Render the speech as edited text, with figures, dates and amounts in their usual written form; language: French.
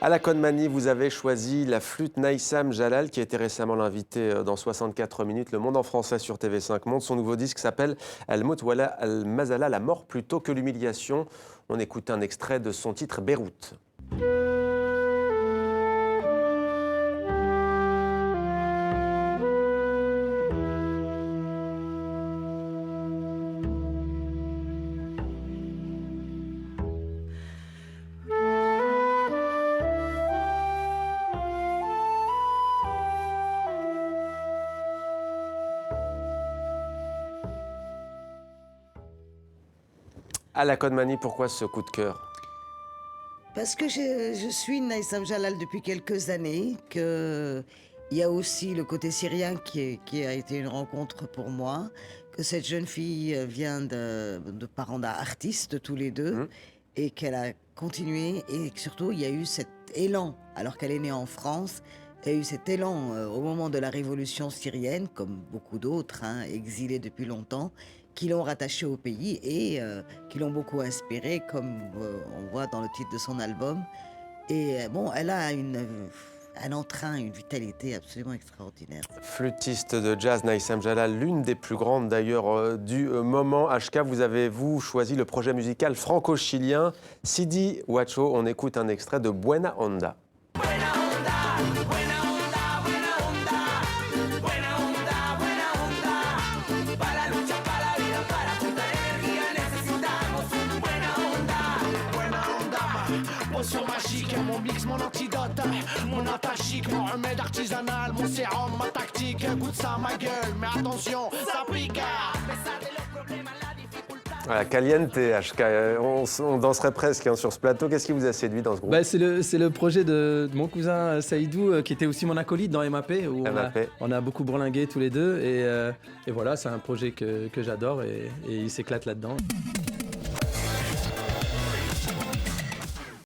À la Conmanie, vous avez choisi la flûte Naïsam Jalal, qui a été récemment l'invité dans 64 minutes. Le Monde en français sur TV5 Monde. Son nouveau disque s'appelle Al-Mout Wala Al-Mazala, la mort plutôt que l'humiliation. On écoute un extrait de son titre Beyrouth. À la Conmanie, pourquoi ce coup de cœur? Parce que je suis Naïsam Jalal depuis quelques années, qu'il y a aussi le côté syrien qui a été une rencontre pour moi, que cette jeune fille vient de parents d'artistes tous les deux, et qu'elle a continué, et que surtout il y a eu cet élan, alors qu'elle est née en France, il y a eu cet élan au moment de la révolution syrienne, comme beaucoup d'autres, exilés depuis longtemps, qui l'ont rattachée au pays et qui l'ont beaucoup inspirée, comme on voit dans le titre de son album. Et bon, elle a un entrain, une vitalité absolument extraordinaire. Flûtiste de jazz, Naïsam Jalal, l'une des plus grandes d'ailleurs du moment. HK, vous avez, choisi le projet musical franco-chilien Sidi Huacho. On écoute un extrait de Buena Onda. Potion magique, mon mix, mon antidote, mon antachique, mon remède artisanal, mon sérum, ma tactique, goûte ça ma gueule, mais attention, ça pique. Voilà, Caliente, HK, on danserait presque sur ce plateau. Qu'est-ce qui vous a séduit dans ce groupe? C'est le projet de mon cousin Saïdou, qui était aussi mon acolyte dans MAP, où on a beaucoup bourlingué tous les deux. Et voilà, c'est un projet que j'adore et il s'éclate là-dedans.